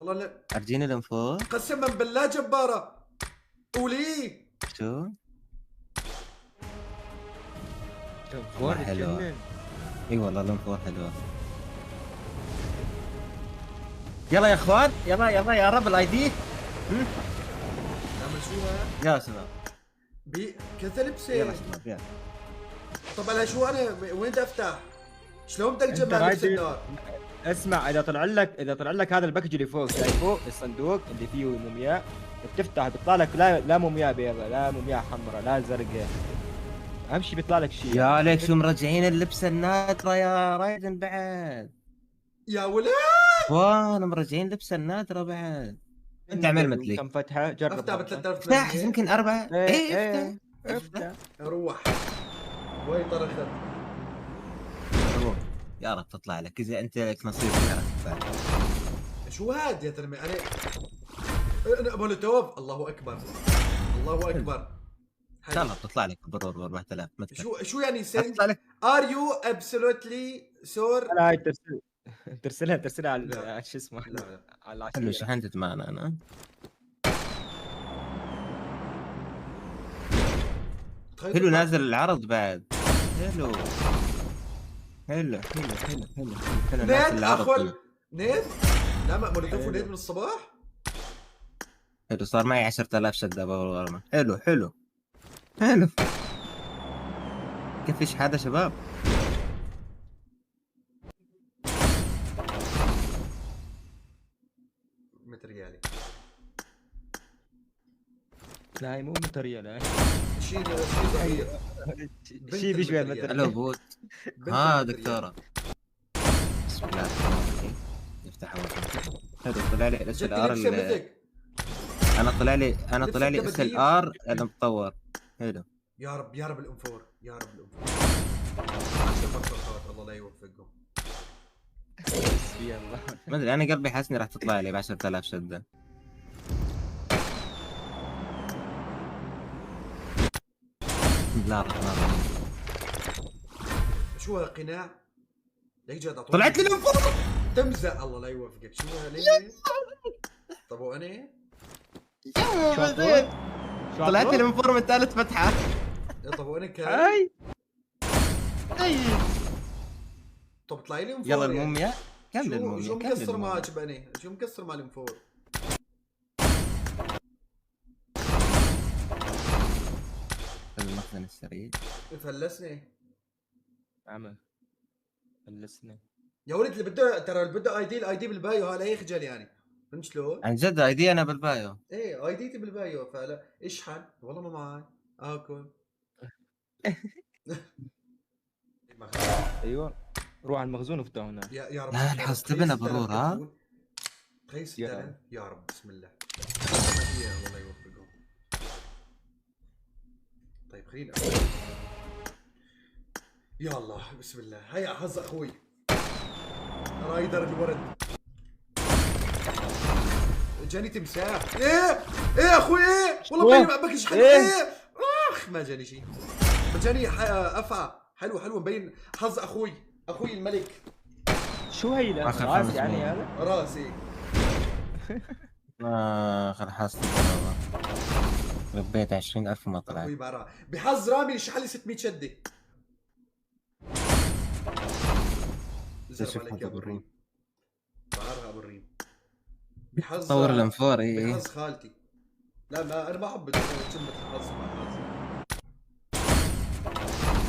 والله لا. ارجيني الانفور. قسما بالله جبارة. قولي. شو والله جبار حلوة. تجنن. اي والله الانفور حلوة. يلا يا اخوان، يلا يلا يا رب الاي دي. نعمل شو هاد؟ يا شباب كذا لبسة. يلا شباب يلا. طب على شو انا وين بدي افتح؟ شلون بدي انت اتجمع لبس رايدي النار؟ اسمع، اذا طلع لك هذا الباكج اللي فوق، شايفه الصندوق اللي فيه مومياء، بتفتح بيطلع لك لا مومياء بيضاء، لا مومياء حمراء، لا زرقاء، اهم شيء بيطلع لك شيء. يا ليك شو مرجعين اللبسة النادرة يا رايدن بعد. يا ولد. وانا مرجعين لبسة النادرة بعد. انت اعمل مثلي. كم فتحه جرب افتح ب ضغطه. 11 3800. يمكن 4. ايه ايه ايه افتح افتح. افتح. روح. وين طرخت؟ روح. يا رب تطلع لك اذا انت لك نصيب يا رب تطلع. شو هاد يا ترمي انا مولوتوف. الله اكبر. الله اكبر. ان شاء الله بتطلع لك برور ب 4000 مثل. شو يعني سند؟ بتطلع لك. ار يو ابسولوتلي سور؟ لا هاي ترسلها لا. على شو اسمه، لا لا. على حلو العشيرة. شحنت معنا انا. حلو نازل العرض بعد. حلو حلو حلو حلو حلو حلو نازل نيت العرض. اخو نيت. لا مولوتوف حلو. ونيت من الصباح. حلو صار معي 10000 شدة بغرامة. حلو حلو حلو. كيف فيش حدا شباب؟ متر ريالي. لا هي مو متريال، هاي شيء صغير. شيء بيشبه المتريال. المتر. الو بوت. بنت ها المتريال. دكتورة. بسم الله الرحمن الرحيم. يفتح اول شيء. حلو طلع لي اس ال جدي ار. لبسه مثلك. انا طلع لي اس ال ار المتطور. حلو. يا رب يا رب الانفور، يا رب الانفور. 10 مصرفات الله لا يوفقهم. يلا ما ادري انا قلبي حاسني راح تطلع لي ب 10000 شدة. بسم الله الرحمن الرحيم. شو هالقناع؟ ليك جد طلعت لي الانفور. تمزق الله لا يوفقك. شو ليه؟ طب وانا؟ شو عطوه؟ شو طلعت لي عطوه؟ الانفور من ثالث فتحة. طب وانا كان؟ هاي طب اطلعي لي انفور. يلا يعني. الموميا. كمل شو الموميا كمل مقصر الموميا. معك بني؟ شو مقصر مع الانفور؟ المخزن السريع. فلسني. عمل فلسنا. يا ولد اللي بده ترى اللي بده الاي دي بالبايو هذا يخجل يعني. فهمت شلون؟ عن جد اي دي انا بالبايو. ايه اي ديتي بالبايو فلا اشحن والله ما معي اكل. ايوه روح على المخزون وافتحه هناك. يا رب. لا لاحظت بنا برور ها. تخيل 6000 يا رب بسم الله. يا الله لا يوفقهم. طيب خلينا يا الله بسم الله. هيا حظ اخوي رايدر الورد. جاني تمساح. ايه اخوي ايه والله ما بكش حلو. ايه اخ ما جاني شيء. جاني افعى حلو مبين حظ اخوي الملك. شو هي آخر راس 5 يعني دقايق. هذا؟ راسي. اخر حاسة ربيت 20000 ما طلعت. اخوي برا بحظ رامي شحال لي 600 شده. زرب عليك يا ابو الريم. بعرها ابو الريم. بحظ طور الانفور اي. بحظ خالتي. لا ما انا ما احب كلمه الحظ مع حظ.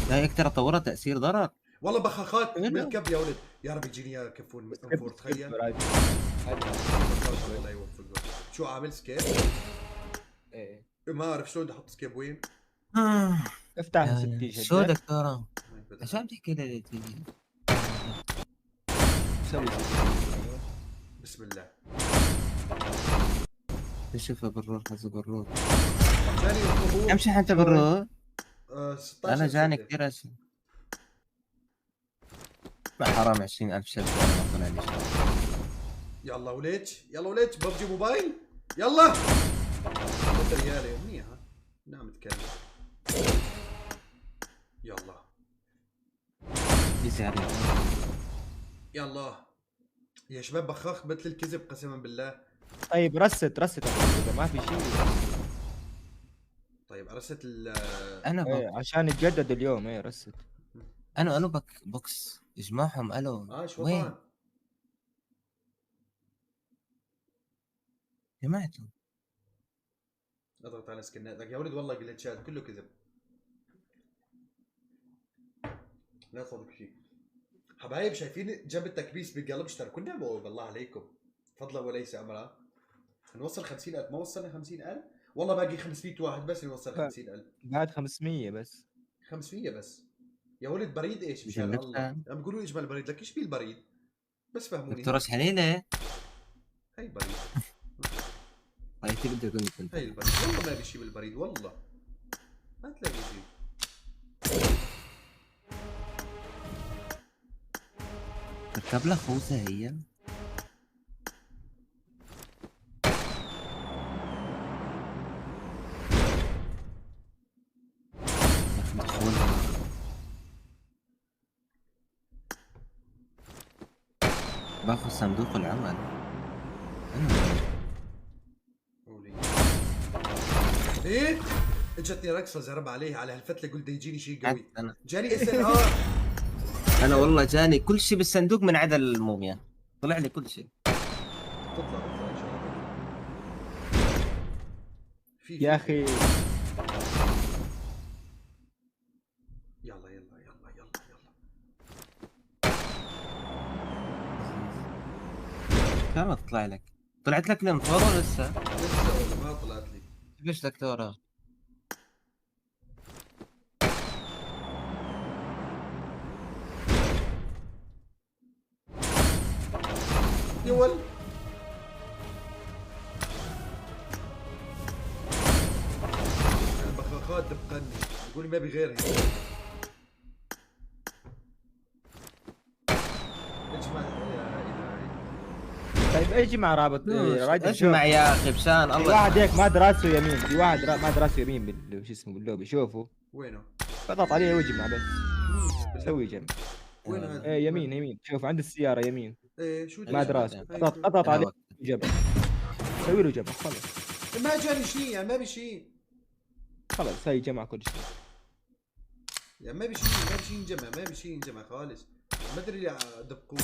لا هيك ترى طورها تأثير ضرر. والله بخاخات إيه من ده؟ الكب يا ولد. يا رب يجيني اياه كفون انفور تخيل. الله يوفقه. شو عامل سكيب؟ ايه ما اعرف شلون بدي احط سكيب وين. افتح 60 شدة. شو دكتورة؟ عشان تحكي لي تيجي. سوي 60. بسم الله. شوف بالروح حظ بالروح. جاني الطبوع. كم شحنت بالروح؟ 16 انا جاني شدة. كثير اسئلة. ما حرام 20000 شدة ما طلع لي شيء. يلا وليتش ببجي موبايل يلا. 3 ريال منيحة. نعم نتكلم. يلا يزعل. يلا يا شباب بخاخ مثل الكذب قسما بالله. طيب رست اذا ما في شيء. طيب ارست انا ايه عشان يتجدد اليوم. ايه رست. انا بوكس اجمعهم. الو شو وين طبعا. جماعتهم؟ اضغط على سكنات لك يا ولد والله جلتشات كله كذب. لا تصدق شيء. حبايب شايفين جنب التكبيس بقلب اشتركوا لنا بالله عليكم فضلا وليس امرا. نوصل 50,000 ما وصلنا 50,000 والله باقي 500 واحد بس نوصل 50,000. بعد 500 بس. 500 بس يا ولد. بريد ايش مش مشان الله؟ النكتة. عم بيقولوا اجمل بريد لك ايش بيه البريد؟ بس فهموني. دكتورة حنينة. هي بريد. طيب تقدر كنت هي البريد والله ما في شيء بالبريد والله ما تلاقي شيء. تركب لها خوذة هي. باخذ صندوق العمل. قولي ايه. اجتني رقصه زرب عليه على هالفتله قلت يجيني شيء قوي. انا جاني اس ان ار. انا والله جاني كل شيء بالصندوق من عدا الموميا. طلع لي كل شيء. تطلع ان شاء الله. في يا اخي يلا يلا يلا يلا يلا. كم تطلع لك؟ طلعت لك الانفور ولا لسه؟ لسه والله ما طلعت لي. ليش دكتورة؟ يا ولد البخاخات تبقني يقول ما بغيرها. اجمع يا الهي. طيب اجمع رابط رايدر شوف. اسمع يا اخي بشان في الله. واحد هيك ما دراسه يمين. في واحد ما دراسه يمين شو اسمه باللوبي. شوفه وينه؟ اضغط عليه واجمع بس. سوي جمع. وين هذا؟ ايه يمين شوف عند السيارة يمين. ايه شو ما دراسه اضغط عليه جبل. سوي له جمع خلص. ما جاني شيء يعني ما بشيء. خلص هي جمع كل شيء. يعني ما بشيء ينجمع ما بشيء ينجمع خالص. ما ادري ليه دبقوه.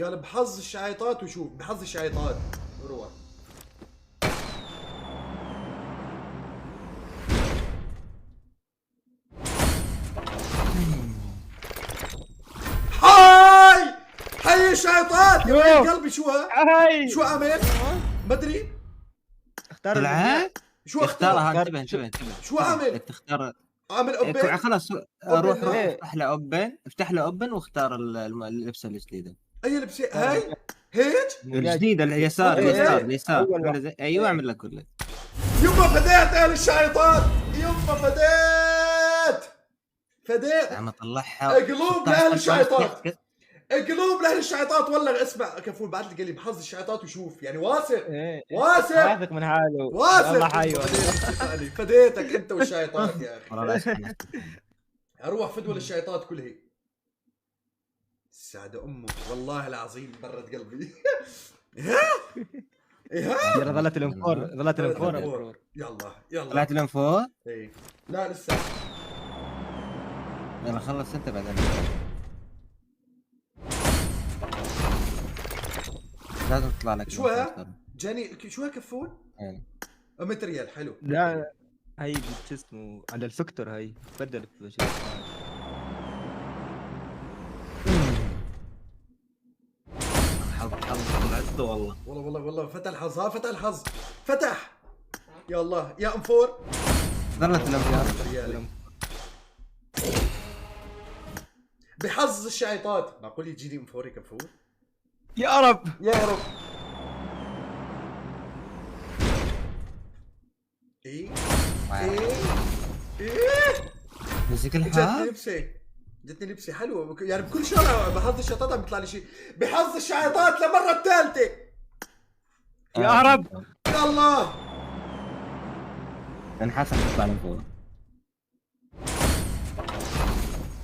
قال بحظ الشعيطات وشوف بحظ الشعيطات روح. هاي الشعيطات يا ولد قلبي. شو ها؟ هاي شو عمل؟ ما ادري. اختار طلعت؟ شو اختارها. اختار؟ انتبه شو عمل؟ بدك تختار. عمل اوبن. خلاص أوبن روح إيه؟ افتح له اوبن واختار اللبسه الجديده. اي لبسه هاي هيك الجديده اليسار أوبن. اليسار أول واحد. ايوه اعمل لك كله. يما فديت اهل الشعيطات. يما فديت عم اطلعها. قلوب لاهل الشعيطات. قلوب لاهل الشعيطات والله. اسمع كفول بعد لي قال لي بحظ الشعيطات وشوف يعني واثق. واثق واثق من حاله. واثق. والله حيوان. فديتك انت والشعيطات يا اخي. والله لا أسمع. اروح فدوى للشعيطات كلها. سعد امه والله العظيم برد قلبي. ايه يلا ظلت الانفور. يلا طلعت الانفور. ايه لا لسه. يلا خلص انت بعدين. لازم تطلع لك. شو ها؟ جاني شو ها كفون؟ ايه. متريال حلو. لا هي شو اسمه على الفكتور. هي بدل في حظ طلعت والله. والله فتح الحظ. فتح الحظ فتح. يا الله يا انفور. ظلت الانفور. ريالي. بحظ الشعيطات. معقول يجيني انفور كفور؟ يا رب يا رب. ايه مسك الحظ. جتني لبسه حلوه يعني بكل شهر بحظ الشعيطات عم بيطلع لي شيء. بحظ الشعيطات للمره الثالثه. يا رب. يا الله. انحسن تطلع الانفور.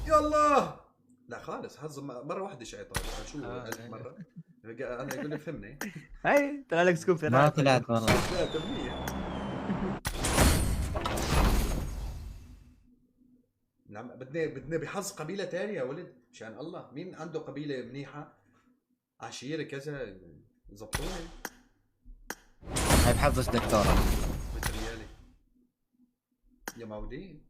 يا الله. لا خالص حظ مره واحده شيطان شو 1000 مره انا يقول لي فهمني هاي طلع لك سكوب ما ثلاثة. طلعت والله. لا تمنية نعم بدنا بحظ قبيله ثانيه يا ولد مشان الله. مين عنده قبيله منيحه عشيره كذا زبطوني هاي بحظش دكتورة. متريالي يا مودين.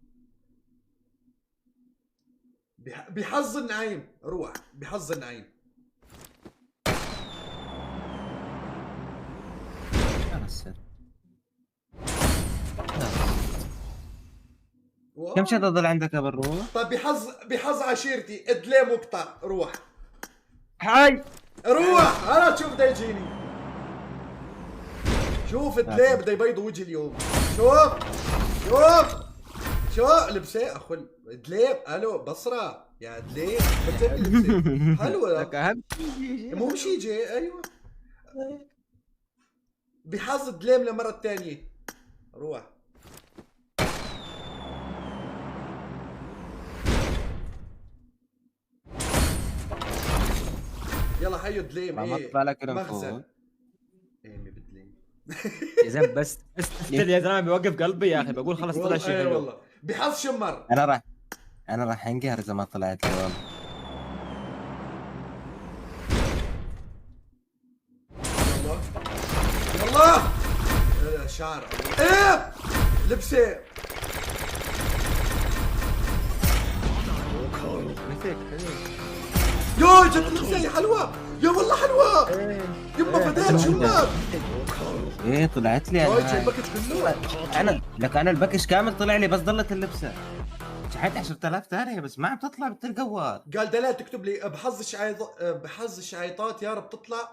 بحظ النعيم روح بحظ النعيم. لا بس كم شدة ضل عندك يا بالروح؟ طيب بحظ عشيرتي ادلي مقطع روح هاي روح. انا شوف بده يجيني. شوف ادلي بده يبيض وجهي اليوم. شوف لبسه اخو دليب. الو بصره يا دليب بتسوي لبسه حلوه. لك اهم شيء مو شي جي ايوه. بحظ دليم للمره الثانيه روح. يلا حيو دليم. ما طلع لك مخزن الانفو. ايمي بدليم. يا زلمه بس تفتل يا زلمه بيوقف قلبي يا اخي بقول خلص طلع شيء والله حلو. والله بحظ شمر. انا راح انقهر اذا ما طلعت لي والله. يلا شعر ايه لبسه. يو جت لبسه حلوه يا والله حلوه. يما فتاة شمر. ايه طلعت لي جاي انا. الباكج كله. انا الباكج كامل طلع لي بس ضلت اللبسه. شحيت 10,000 ثانية بس ما عم تطلع بالتلقوات. قال دلال تكتب لي بحظ الشعيطات يا رب تطلع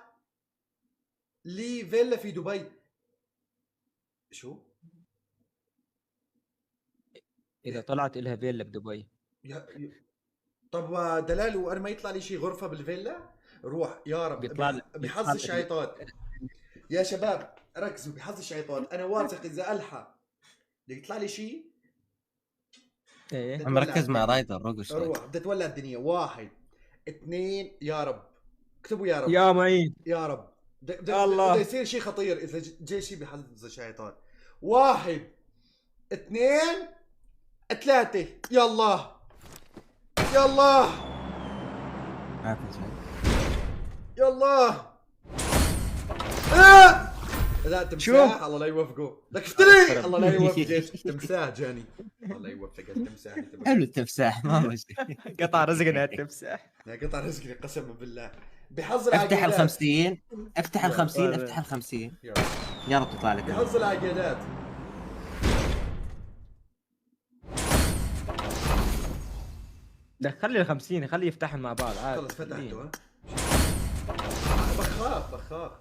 لي فيلا في دبي. شو؟ اذا طلعت الها فيلا بدبي طب دلال وانا ما يطلع لي شيء غرفه بالفيلا روح يا رب. بحظ الشعيطات يا شباب ركزوا. بحظ الشعيطات انا واثق اذا الحى يطلع لي شيء. ايه مركز مع رايدر رقص. روح بدها تولع الدنيا. 1 2 يا رب. اكتبوا يا رب يا معين يا رب. الله. بده يصير شيء خطير اذا جاي شيء بحظ الشيطان. 1 2 3 يلا يلا ما في شيء. يلا لا تمساح الله لا يوفقه. لك افتري الله لا يوفقك. تمساح جاني الله لا يوفقك. تمساح حلو التمساح ما هو شيء. قطع رزقنا التمساح. يا قطع رزقي قسما بالله. بحظ افتح العقيدات. ال50 افتح ال50 يلا. افتح ال50 يلا. يا رب تطلع لك. بحظ العقيدات. دخل لي ال50 خليه يفتحهم مع بعض عادي. خلص فتحته ها. بخاخ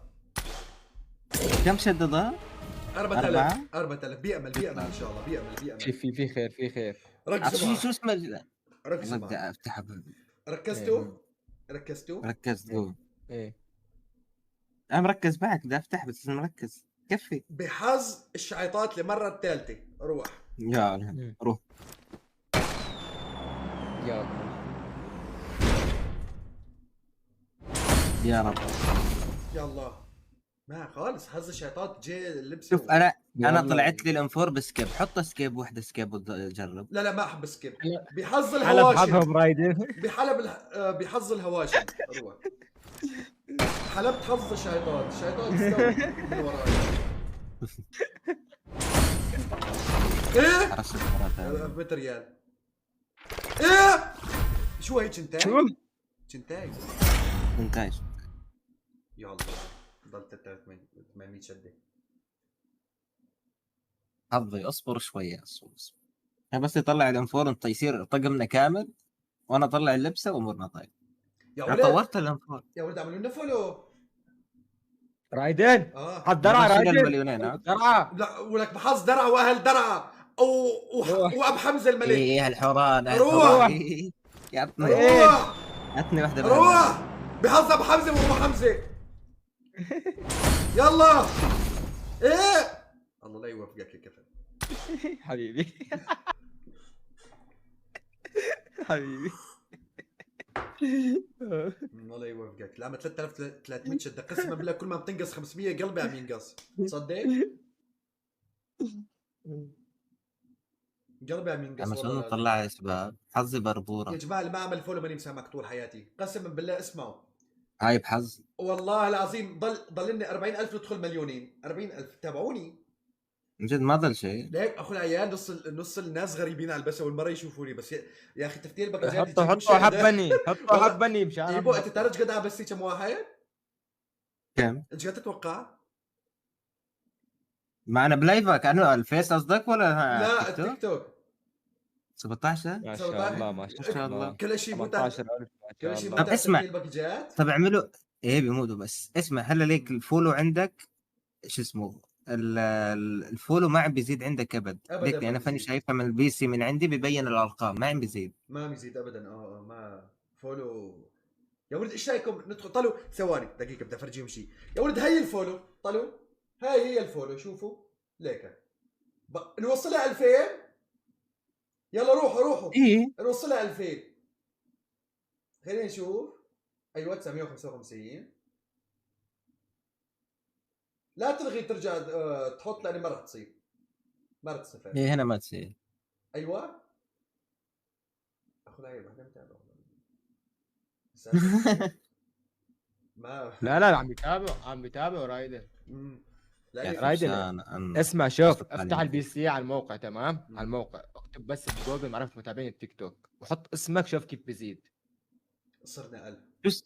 كم شدد؟ 4000 بيأمل ان شاء الله. بيأمل شوف في خير في خير. ركزوا شو اسمه؟ ركزوا بدي افتح. ركزتوا ركزت هو. ايه انا مركز معك بدي افتح بس مركز كفي. بحظ الشعيطات للمره الثالثه روح. يا الله. روح يا الله. يا رب. يا الله ما خالص حظ الشعيطات جاي اللبس. شوف انا والله. طلعت لي الانفور بسكيب. حط سكيب وحده سكيب وجرب. لا ما احب سكيب. بحظ حلب الهواشم. حظهم رايدر. بحظ الهواشم روح. حلبت حظ الشعيطات. الشعيطات استوى من وراي. ايه عرفت مرة ثانية. 400 ريال. ايه شو هي شنتاي؟ شنتاي انتاج. يا الله ضلت 800 شده. حظي اصبر شويه اصبر. بس يطلع الانفور انت يصير طقمنا كامل وانا اطلع اللبسه وامورنا طيب. يا انا ولد طورت الانفور. يا ولد اعملوا لنا فولو. رايدن اه حط درعه شيل رايدن. المليونين ها؟ درعه. لا ولك بحظ درعا واهل درعا روح. واب حمزه الملك. ايه هالحوران روح. يعطني روح عطني واحده روح بحظ ابو حمزه وام حمزه. يلا ايه الله لا يوفقك يا كفن. حبيبي حبيبي الله يوفقك. لا ما 3300 شده قسما بالله كل ما بتنقص 500 قلبي عم ينقص. تصدق؟ قلبي عم ينقص انا والله شنو العظيم. طلع يا شباب؟ حظي يا بربوره. جماعه اللي ما عمل فولو ماني مسامحك طول حياتي قسما بالله. اسمعوا هاي بحظ. والله العظيم ضل لنا 40,000 ندخل مليونين. 40,000 تابعوني. من جد ما ضل شيء. ليك اخو العيال نص الناس غريبين على البث اول مره يشوفوني بس يا اخي تفتيل باكجات حطوا حبني حطوا حبني مشان ايبو انت تعرف قد بس كم واحد؟ كم؟ انت قد تتوقع؟ معنا بلايفك انا الفيس قصدك ولا لا تيك توك؟ التيك توك 17. ما شاء الله ما شاء الله. كل شيء متعب. 18,000 كل ما شيء شاء طب الله. اسمع. باكجات. طب اعملوا ايه بيموتوا بس اسمع هلا ليك الفولو عندك شو اسمه الفولو ما عم بيزيد عندك ابد. أبداً ليك ما انا فاني بيزيد. شايفها من البي سي من عندي ببين الارقام ما عم بيزيد. ما بيزيد ابدا. ما فولو. يا ولد ايش رايكم ندخل طلوا ثواني دقيقه بدي افرجيهم شيء. يا ولد هي الفولو طلوا. هاي هي الفولو شوفوا ليك نوصلها 2000. يلا روحوا ايه نوصلها 2000. خلينا نشوف. ايوه 955. لا تلغي ترجع تحط لاني ما راح تصير. ما راح تصير. ايه هنا ما تصير. ايوه اخو العيب احنا متابع ما لا لا عم بيتابع رايدر. لا يا رايدر. خرشان اسمع شوف أصدق عليك. افتح البي سي على الموقع تمام. على الموقع اكتب بس بجوجل معرفة متابعين التيك توك وحط اسمك شوف كيف بيزيد. صرنا 1000. بس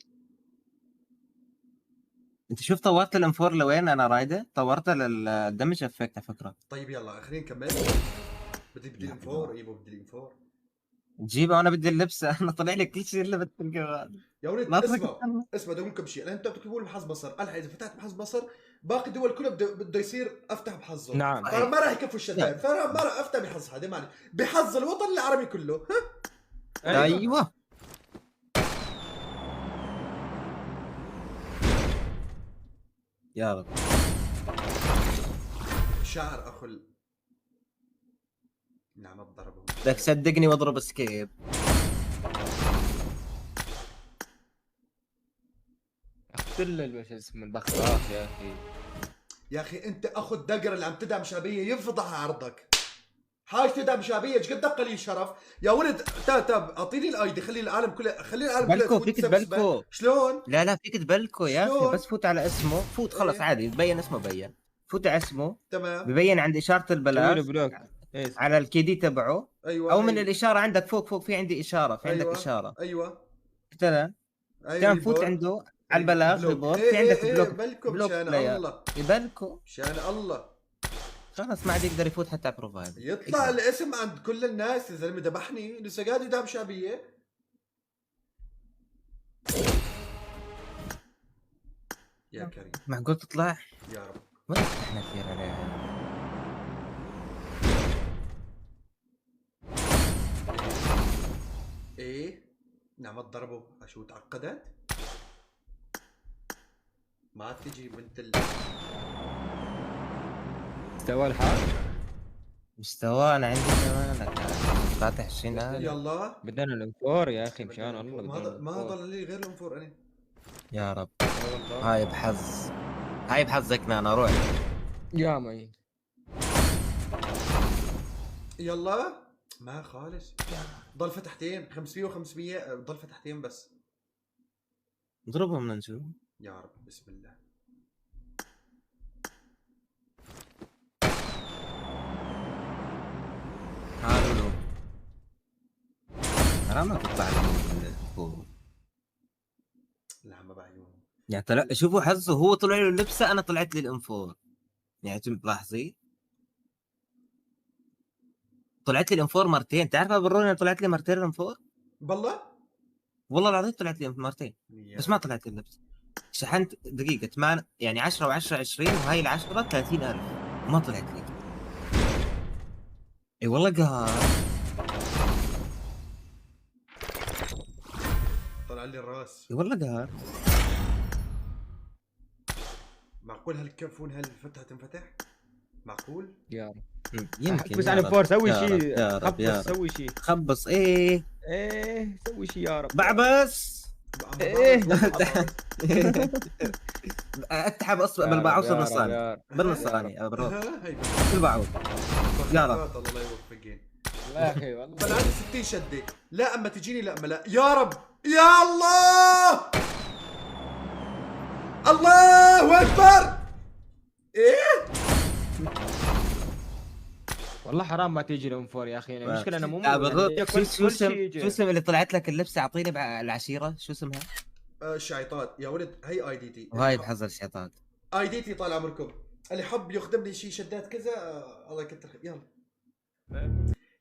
انت شوف طورت الانفور لوين انا رايده؟ طورتها للدمج افكت على فكره. طيب يلا خلينا نكمل. بدي الانفور. ايوه بدي الانفور. تجيبها وانا بدي اللبس. انا طلع لي كل شيء اللي بتلقى. يا ولد ما اسمع بدي اقول لكم شيء. انتم بتكتبوا لي بحظ مصر. الحين اذا فتحت بحظ مصر باقي الدول كلها بده يصير افتح بحظه. نعم. فما راح يكفوا الشتات. فما راح افتح بحظ هذا معني بحظ الوطن العربي كله. ها ايوه يا رب. شعر اخو نعم ضربه. بدك صدقني واضرب سكيب. اقتل شو اسمه البخرات يا اخي. يا اخي انت اخو الدقر اللي عم تدعم شعبيه يفضح عرضك. حاج تدعم شعبيه ايش قد قليل شرف يا ولد. تاب اعطيني الايدي. خلي العالم كله بلكو فيك تبلكو. شلون؟ لا فيك تبلكو يا اخي. شلون؟ بس فوت على اسمه. فوت خلص إيه؟ عادي ببين اسمه. بين فوت على اسمه تمام. ببين عند اشاره سوي له البلاغ بلوك. إيه. على الكيدي تبعه. ايوه او من أيوة. الاشاره عندك فوق في عندي اشاره. في عندك أيوة. اشاره. ايوه تمام. أيوة. كان فوت عنده على البلاغ ريبورت. في عندك بلوك. بلكم بلوك شان بلاير. الله. يبلكو شان الله. خلاص ما عاد يقدر يفوت حتى على بروفايل. يطلع الاسم عند كل الناس. الزلمه ذبحني لسه قاعد يدعم شعبيه. يا كريم معقول تطلع؟ يا رب. وين احنا كثير عليها. ايه نعم ضربوا. شو تعقدت؟ ما عاد تجي بنت استوى الحال. مستوى انا عندي كمان فاتح 20,000. يلا بدنا الانفور يا اخي مشان الله. ما ضل لي غير الانفور انا. يا رب. والله هاي بحظ. هاي بحظك انا روح. يا مي. يلا ما خالص. ضل فتحتين 500 و500. ضل فتحتين بس. اضربهم نشوف. يا رب بسم الله. تعالوا حرام تطلع لهم. لا ما بعيون. يعني طلع شوفوا حظه. هو طلع له اللبسه انا طلعت لي الانفور. يعني انتم ملاحظين طلعت لي الانفور مرتين. تعرف بالروني طلعت لي مرتين الانفور. بالله والله العظيم طلعت لي مرتين بس ما طلعت لي اللبس. شحنت دقيقه 8 يعني 10 و10 20 وهاي ال10 30,000 ما طلعت لي. اي والله قهر. طلع لي الراس. اي والله قهر. معقول هالكفون هالفتحة تنفتح؟ معقول؟ يا رب. يمكن بس يا على رب. فور سوي يا رب، شيء، يا رب، يا خبص رب. سوي شيء. خبص ايه ايه سوي شيء يا رب. بعبس. إيه. اتحب اصبع يا بالباعوص رب، يا رب، النصاني. يا رب. بالنصاني بالروح هاي بالباعوص. يا رب. الله لا يوفقين. يا اخي والله. بل عندي 60 شده، لا اما تجيني لا اما لا. يا رب يا الله، الله اكبر. ايه والله حرام ما تيجي لهم فور يا اخي، يعني المشكله انا مو بالروح. يعني شو اسم شو اسم اللي طلعت لك اللبسه؟ اعطيني العشيره شو اسمها؟ الشعيطات يا ولد، هي اي دي تي. وهاي بحذر الشيطان. اي دي تي طال عمركم. اللي حب يخدم لي شي شدات كذا الله يكتر يلا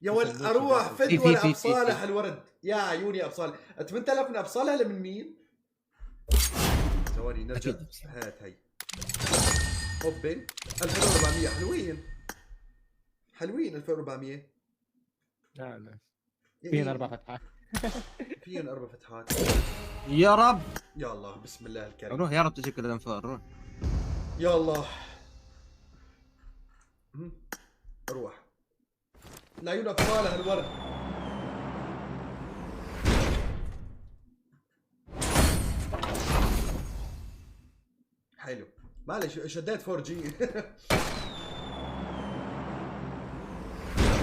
يا ولد. اروح فد ولا ابو صالح الورد يا عيوني. ابو صالح 8000 من ابو صالح لمن مين؟ ثواني نرجع. هات هي اوبن 2400. حلوين حلوين 2400. لا لا فينا 4 فتحات. فيهم 4 فتحات. يا رب. يا الله بسم الله الكريم. روح يا رب تجيك الانفار. روح يا الله. روح لعيون ابو صالح الورد. حلو معلش شديت 4 جي.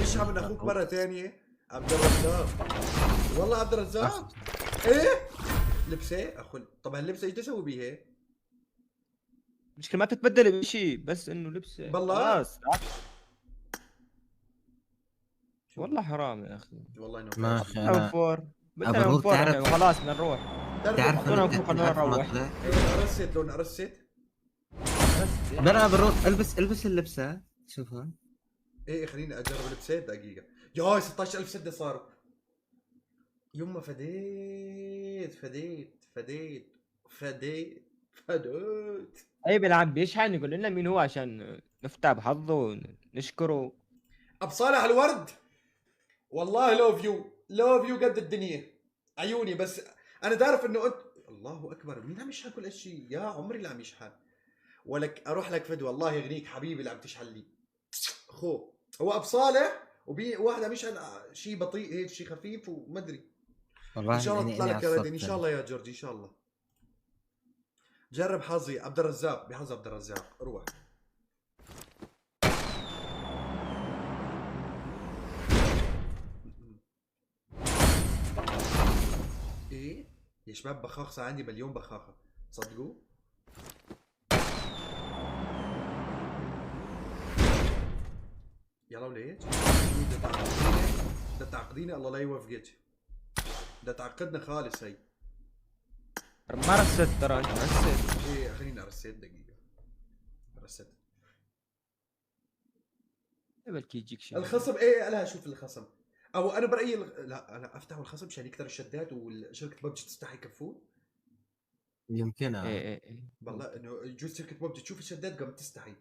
اشحن من اخوك مره ثانيه عبد الرزاق. والله عبد الرزاق. ايه لبسه اخو. طب هاللبسه ايش تسوي بيها؟ مشكلة ما تتبدل بشيء، بس انه لبسه بالله؟ خلاص. والله حرام يا اخي. والله انه ما فاشل. أخي. او فور بدنا أبو نفور الروح تعرف- إحنا، خلاص بدنا نروح. تعرف أعطونا فوق خلونا نروح. لون ارست لون ارست. برا بالروح. البس اللبسه شوفها. ايه خليني اجرب لبسات دقيقه. يا 16000 سده صاروا. يما فديت فديت فديت فديت فديت. اي بيلعب بيشحن يقول لنا مين هو عشان نفتح بحظه ونشكره. ابو صالح الورد والله لو فيو قد الدنيا عيوني. بس انا تعرف انه انت الله اكبر. مين عم يشحن كل هالشيء؟ يا عمري اللي عم يشحن. ولك اروح لك فدوى الله يغنيك حبيبي اللي عم تشحن لي. خو هو ابو صالح وبي واحد عم يشحن شيء بطيء هيك شيء خفيف وما ادري. والله ان شاء الله إني تطلع لك يا ردين ان عصبت. شاء الله يا جورج ان شاء الله. جرب حظي عبد الرزاق. بحظ عبد الرزاق روح. ايه يا شباب بخاخ صار عندي مليون بخاخه صدقوا. يلا وليش بدها تعقديني الله لا يوفقك. بدها تعقدنا خالص هي. ما رست ترى انت رست. ايه خليني ارست دقيقه. رست بلكي يجيك شيء. الخصم. ايه لا شوف الخصم. او انا برايي لا انا افتح الخصم عشان يكثر الشدات وشركه ببجي تستحي يكفون. يمكن ايه ايه ايه والله انه يجوز شركه ببجي تشوف الشدات قام تستحي.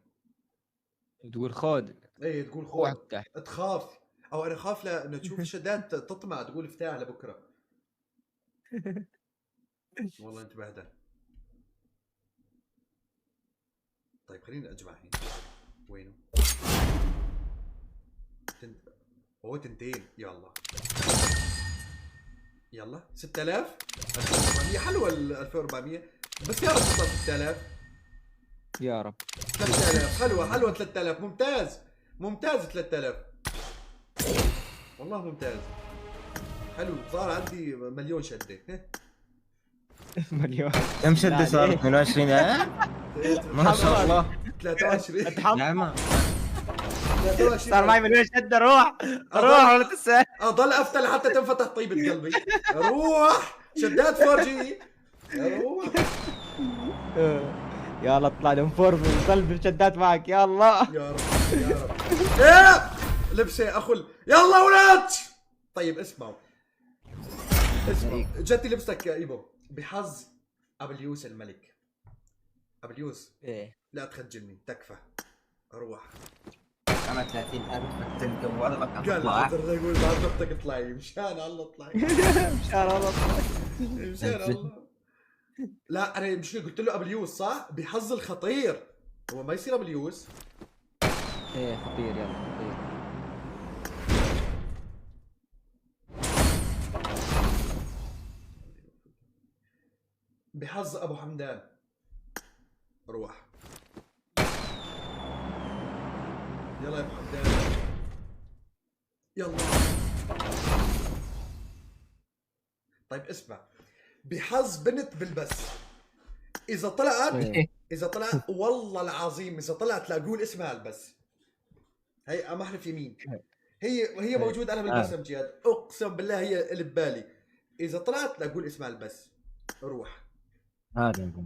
تقول خود ايه تقول روح خوف افتح. تخاف. او انا خاف لانه تشوف الشدات تطمع تقول افتح لبكره. والله انت بهدل. طيب خليني اجمع الحين. وينه؟ هو تنتين. يلا يلا 6000 1400. حلوه ال 2400 بس يا رب تطلع 6000. يا رب 3000 حلوه 3000 ممتاز ممتاز 3000 والله ممتاز. حلو صار عندي مليون شده. مليون. كم شده صار؟ 22 ما شاء الله. 23 اتحط نعم. 23 صار معي مليون شده. روح روح ولا تنسى. اضل افتح لحتى تنفتح طيبة قلبي. روح شدات فرجي. روح يا الله اطلع لهم فور وظل بالشدات معك يا الله. يا رب يا رب. ايه لبسه اخل. يلا ولاد. طيب اسمعوا جتي لبستك يا ايبو بحظ ابليوس الملك. ابليوس ايه لا تخجلني تكفى. روح. انا 30000 تلقى والله قال عبد الرزاق يقول بعد نقطتك اطلعي مشان الله اطلعي. مشان الله. مشان الله. لا انا مش قلت له ابليوس صح بحظ الخطير. هو ما يصير ابليوس. ايه خطير، يلا خطير. بحظ ابو حمدان. روح. يلا يا ابو حمدان. يلا. طيب اسمع، بحظ بنت بالبس، اذا طلعت إيه. اذا طلعت والله العظيم اذا طلعت لا اقول اسمها البس. هي أم احلف يمين، هي موجود انا بالبسم جهاد، اقسم بالله هي اللي ببالي. اذا طلعت لا اقول اسمها البس. روح. هذا نقول.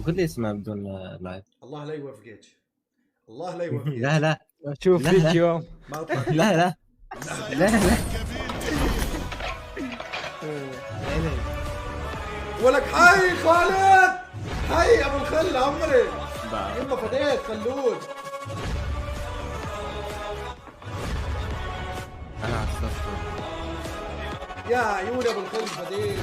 قول لي اسمها بدون لايف. الله لا يوفقك، الله لا يوفقك. لا لا شوف لا، فيك لا. يوم. ما اطلع. لا لا لا لا. ولك حي خالد، حي ابو الخل عمري، يما فديت خلود. انا عصفت. يا عيون ابو الخل فديت.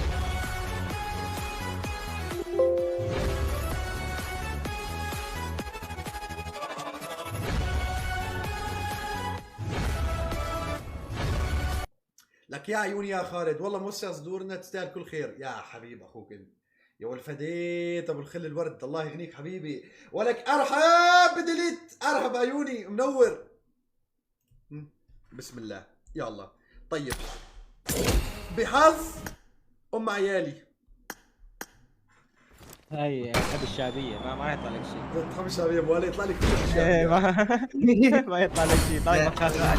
لك يا عيوني يا خالد، والله موسع صدورنا، تستاهل كل خير يا حبيب اخوك انت. يا والفديت ابو الخل الورد، الله يغنيك حبيبي. ولك ارحب بدليت، ارحب عيوني منور. بسم الله يا الله. طيب بحظ ام عيالي. هاي بحب الشعبيه، ما يطلع لك شيء. تحب الشعبيه ابو علي، يطلع لي كل ايه الشعبيه. ما يطلع لك شيء، طالع مخاخات.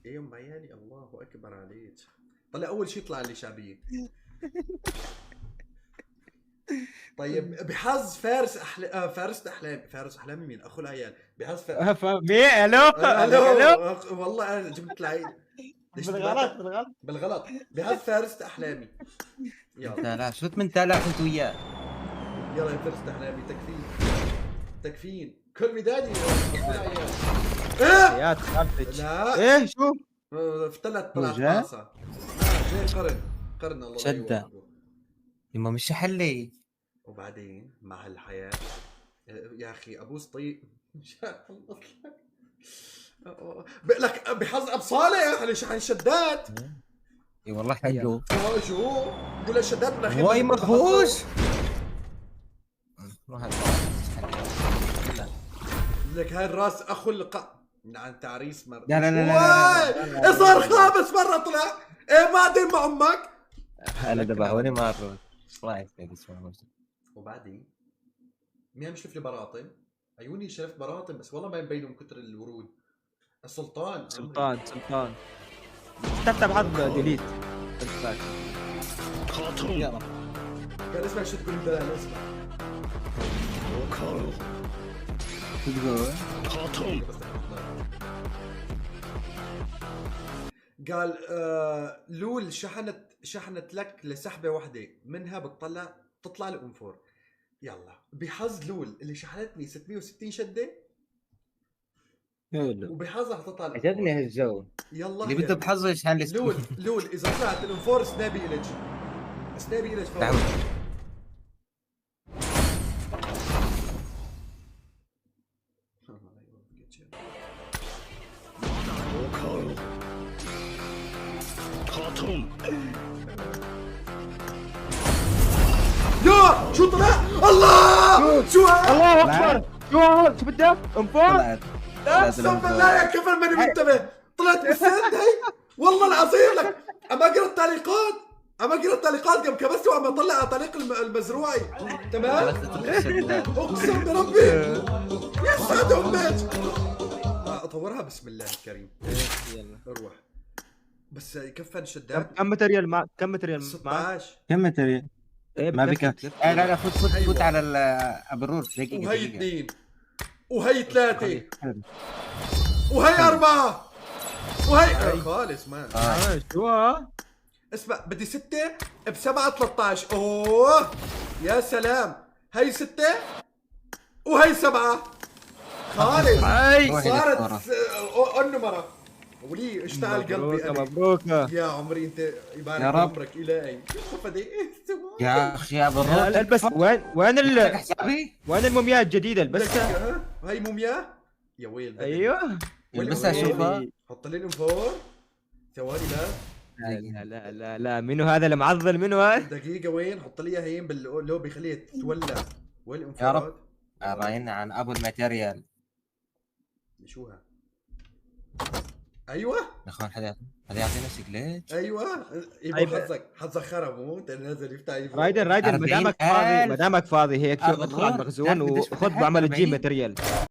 ايه ام عيالي، الله اكبر عليك. طلع اول شيء طلع لي شعبيه. طيب بحظ فارس فارس احلامي. فارس احلامي مين؟ اخو العيال. بحظ فارس. مين؟ الو الو. والله انا جبت العيد. ليش بالغلط تبعت؟ بالغلط. بالغلط. بحظ فارس احلامي. يلا لا شو 8000 انت وياه؟ يلا يا فارس احلامي، تكفين تكفين كل ميداني. اخو العيال. ايه يا خالتك. لا ايه شو؟ افتلت طلعت وجه؟ راسها. جاي قرن الله لا شدة. يوفقه. يما مش حلي. وبعدين مع الحياة يا اخي ابوس طيب. مشان الله لك بحظ ابو صالح اللي شحن شدات. اي والله حلو. شو قول الشدات بالاخير. واي مخوش. لك هاي الراس اخو اللقاء من عن تعريس مر. لا لا لا لا لا. صار خامس مرة طلع. ايه ما دين مع امك. انا دبحوني مرة. الله يسعدك اسمع. وبعدين مين مشرف لي براطم؟ عيوني شرفت براطم بس والله ما يبينوا من كثر الورود. السلطان سلطان تكتب حظ ديليت. يلا. كان اسمع شو تقول دلال اسمع. قال لول شحنت لك لسحبة واحدة منها تطلع لأم فور. يلا بحظ لول اللي شحنتني 660 شدة، وبحظها تطلع الأم فور. عجبني هالجو. يلا اللي بده بحظه يشحن لي لول اذا طلعت الأم فور سنابي إلج. سنابي إلج فور. يا شو طلع؟ الله شو الله اكبر. شو بدك؟ انفور. اقسم بالله يا كفر ماني منتبه. طلعت بالسند هي والله العظيم. لك اما اقرا التعليقات قبل كبست وعم اطلع على طريق المزروعي. تمام. اقسم بربي يسعد امك. اطورها بسم الله الكريم. يلا اروح بس يكفن شدات. كم ماتريال معك؟ 16. كم متر؟ إيه ما بتكفي. بك. لا فوت على الابرور دقيقة. وهي 2 وهي 3 وهي 4 وهي خالص ما شو؟ اسمع بدي 6 ب7 13. اوه يا سلام. هي 6 وهي 7 خالص. هاي صارت النمرة. ولي اشتعل قلبي مبروك أنا. مبروك. يا عمري انت يبارك يا رب. عمرك الهي. فدي يا اخي يا لا بالروت البس وين لك حسابي وين المومياء الجديده البسها؟ دقيقة، هاي موميا يا ويل بدري. ايوه البسها وين- شوفها حط لي الانفور ثواني. لا منو هذا اللي معضل منو هذا؟ دقيقة وين حط لي هين باللوبي خليها تتولع. وين الانفورات؟ يا رب. راينا عن ابو الماتيريال شوها. ايوه يا اخوان هذا يعطينا سكليت ايوه طيب. يبقى حظك خرب مو انت نازل يفتح يفوت. رايدن 40,000. ما دامك فاضي هيك أربعين. ادخل على المخزون تعرف قديش وخذ فتحت؟ بعمل الجيم 40. ماتريال.